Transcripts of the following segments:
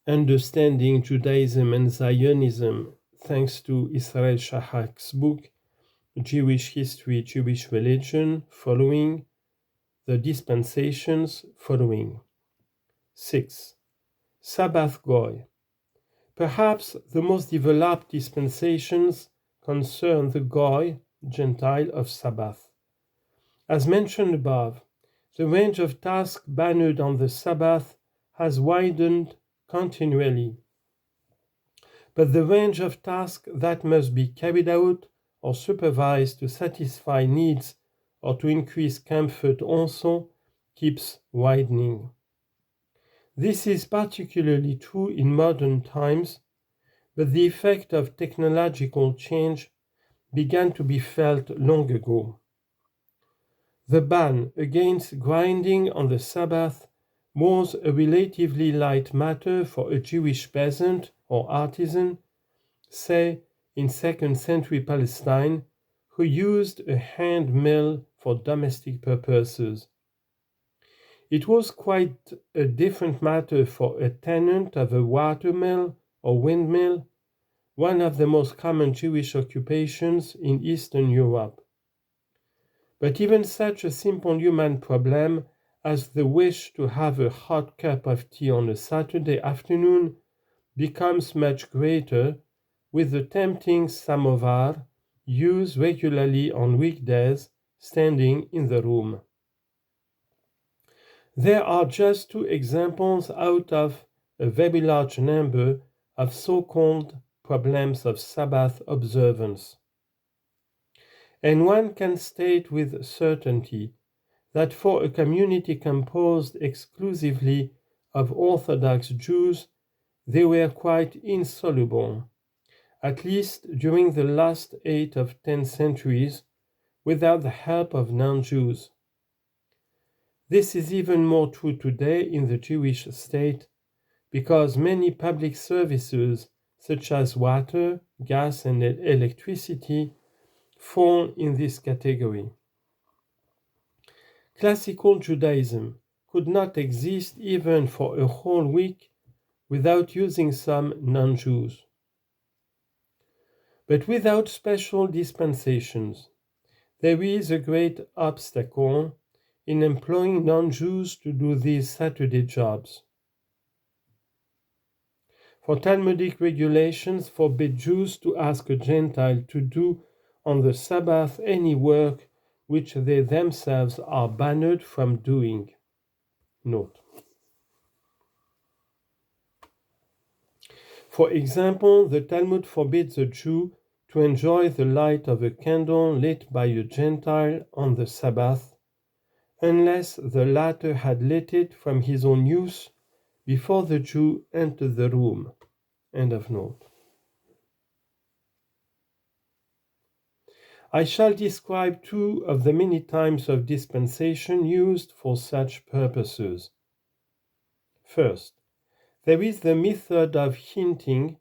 Understanding Judaism and Zionism, thanks to Israel Shahak's book, Jewish History, Jewish Religion, following, the Dispensations, following. 6. Sabbath Goy. Perhaps the most developed dispensations concern the Goy, Gentile of Sabbath. As mentioned above, the range of tasks banned on the Sabbath has widened continually. But the range of tasks that must be carried out or supervised to satisfy needs or to increase comfort also keeps widening. This is particularly true in modern times, but the effect of technological change began to be felt long ago. The ban against grinding on the Sabbath was a relatively light matter for a Jewish peasant or artisan, say in 2nd century Palestine, who used a hand mill for domestic purposes. It was quite a different matter for a tenant of a watermill or windmill, one of the most common Jewish occupations in Eastern Europe. But even such a simple human problem as the wish to have a hot cup of tea on a Saturday afternoon becomes much greater with the tempting samovar used regularly on weekdays standing in the room. There are just 2 examples out of a very large number of so-called problems of Sabbath observance. And one can state with certainty that for a community composed exclusively of Orthodox Jews, they were quite insoluble, at least during the last 8 of 10 centuries, without the help of non-Jews. This is even more true today in the Jewish state, because many public services, such as water, gas, and electricity, fall in this category. Classical Judaism could not exist even for a whole week without using some non-Jews. But without special dispensations, there is a great obstacle in employing non-Jews to do these Saturday jobs. For Talmudic regulations forbid Jews to ask a Gentile to do on the Sabbath any work which they themselves are banned from doing. Note. For example, the Talmud forbids a Jew to enjoy the light of a candle lit by a Gentile on the Sabbath, unless the latter had lit it from his own use before the Jew entered the room. End of note. I shall describe 2 of the many types of dispensation used for such purposes. First, there is the method of hinting,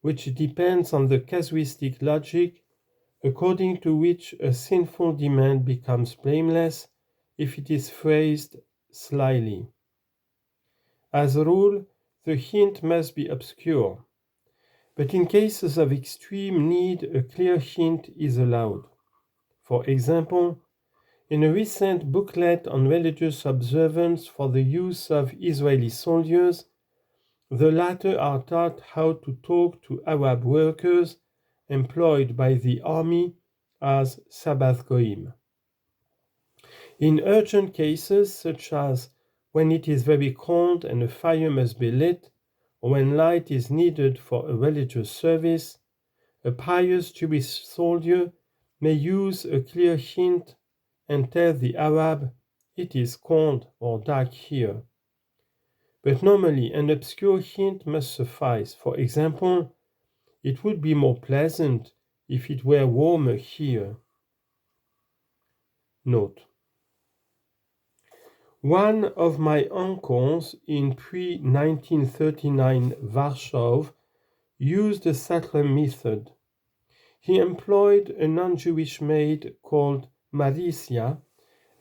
which depends on the casuistic logic, according to which a sinful demand becomes blameless if it is phrased slyly. As a rule, the hint must be obscure, but in cases of extreme need, a clear hint is allowed. For example, in a recent booklet on religious observance for the use of Israeli soldiers, the latter are taught how to talk to Arab workers employed by the army as Sabbath Goyim. In urgent cases, such as when it is very cold and a fire must be lit, or when light is needed for a religious service, a pious Jewish soldier may use a clear hint and tell the Arab, "It is cold or dark here." But normally an obscure hint must suffice. For example, "It would be more pleasant if it were warmer here." Note. One of my uncles in pre-1939 Warsaw used the subtle method. He employed a non-Jewish maid called Maricia,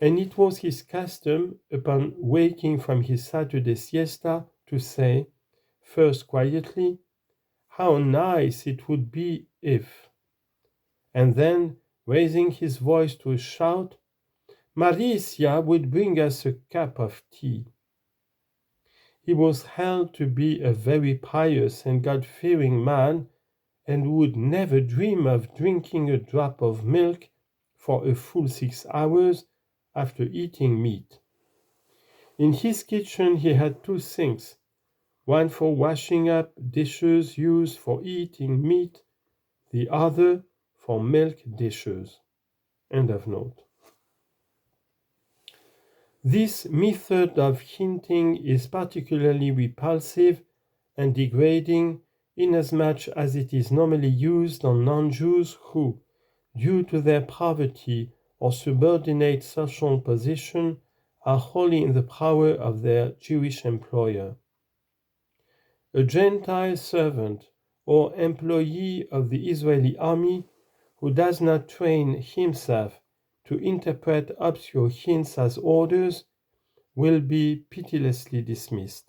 and it was his custom, upon waking from his Saturday siesta, to say, first quietly, "How nice it would be if," and then, raising his voice to a shout, "Maricia would bring us a cup of tea." He was held to be a very pious and God-fearing man, and would never dream of drinking a drop of milk for a full 6 hours after eating meat. In his kitchen he had 2 sinks, one for washing up dishes used for eating meat, the other for milk dishes. End of note. This method of hinting is particularly repulsive and degrading inasmuch as it is normally used on non-Jews who, due to their poverty or subordinate social position, are wholly in the power of their Jewish employer. A Gentile servant or employee of the Israeli army who does not train himself to interpret obscure hints as orders will be pitilessly dismissed.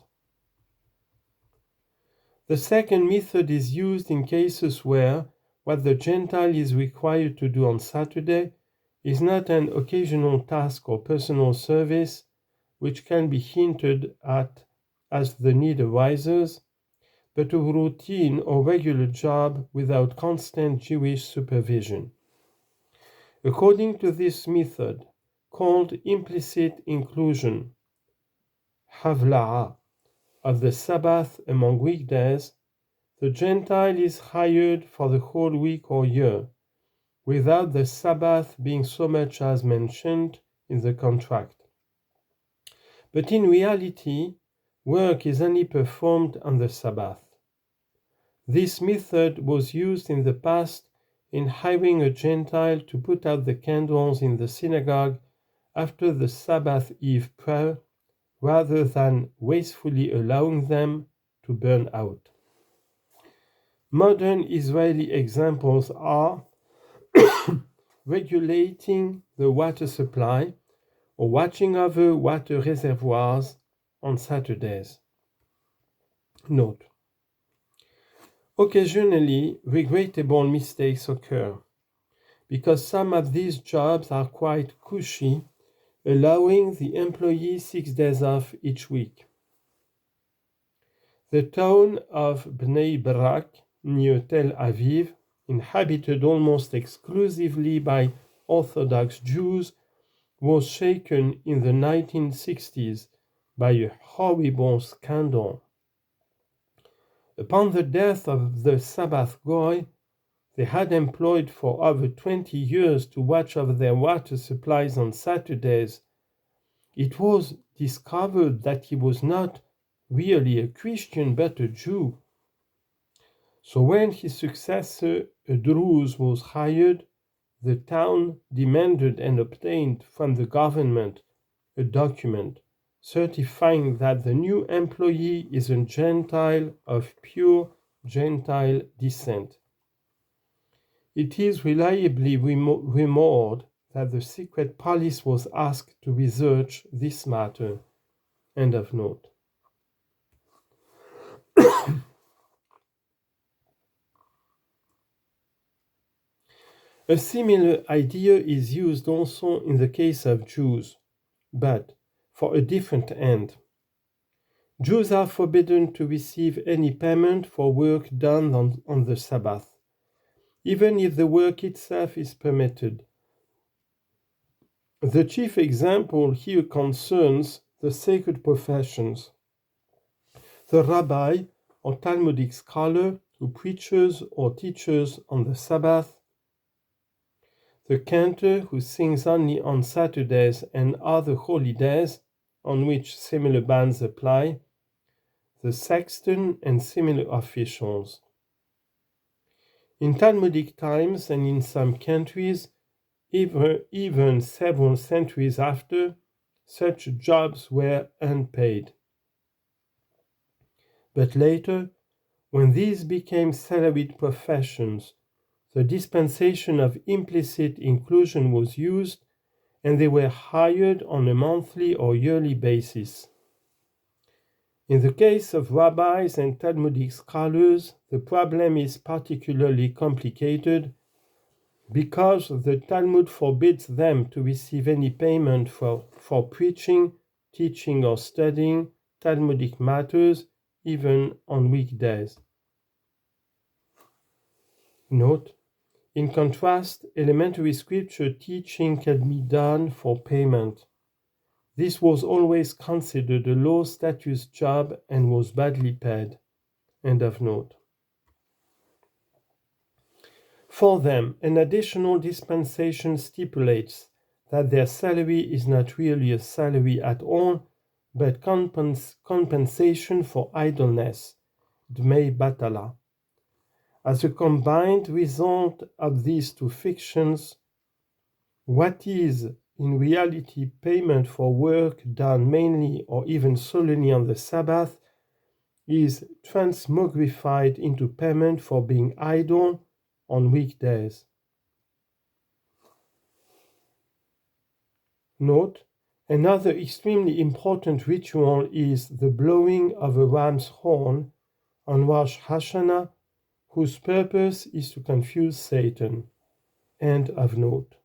The second method is used in cases where what the Gentile is required to do on Saturday is not an occasional task or personal service which can be hinted at as the need arises, but a routine or regular job without constant Jewish supervision. According to this method, called implicit inclusion, havla'a, of the Sabbath among weekdays, the Gentile is hired for the whole week or year, without the Sabbath being so much as mentioned in the contract. But in reality, work is only performed on the Sabbath. This method was used in the past in hiring a Gentile to put out the candles in the synagogue after the Sabbath Eve prayer, rather than wastefully allowing them to burn out. Modern Israeli examples are regulating the water supply or watching over water reservoirs on Saturdays. Note: occasionally, regrettable mistakes occur because some of these jobs are quite cushy, allowing the employee 6 days off each week. The town of Bnei Brak, near Tel Aviv, inhabited almost exclusively by Orthodox Jews, was shaken in the 1960s by a horrible scandal. Upon the death of the Sabbath Goy, they had employed for over 20 years to watch over their water supplies on Saturdays. It was discovered that he was not really a Christian but a Jew. So when his successor, a Druze, was hired, the town demanded and obtained from the government a document certifying that the new employee is a Gentile of pure Gentile descent. It is reliably rumored that the secret police was asked to research this matter. End of note. A similar idea is used also in the case of Jews, but for a different end. Jews are forbidden to receive any payment for work done on the Sabbath, even if the work itself is permitted. The chief example here concerns the sacred professions. The rabbi or Talmudic scholar who preaches or teaches on the Sabbath, the cantor who sings only on Saturdays and other holy days on which similar bans apply, the sexton and similar officials. In Talmudic times and in some countries, even several centuries after, such jobs were unpaid. But later, when these became salaried professions, the dispensation of implicit inclusion was used, and they were hired on a monthly or yearly basis. In the case of rabbis and Talmudic scholars, the problem is particularly complicated because the Talmud forbids them to receive any payment for preaching, teaching, or studying Talmudic matters, even on weekdays. Note: in contrast, elementary scripture teaching can be done for payment. This was always considered a low-status job and was badly paid. End of note. For them, an additional dispensation stipulates that their salary is not really a salary at all, but compensation for idleness, dmei batala. As a combined result of these two fictions, what is in reality payment for work done mainly or even solely on the Sabbath is transmogrified into payment for being idle on weekdays. Note: another extremely important ritual is the blowing of a ram's horn on Rosh Hashanah, whose purpose is to confuse Satan. End of note.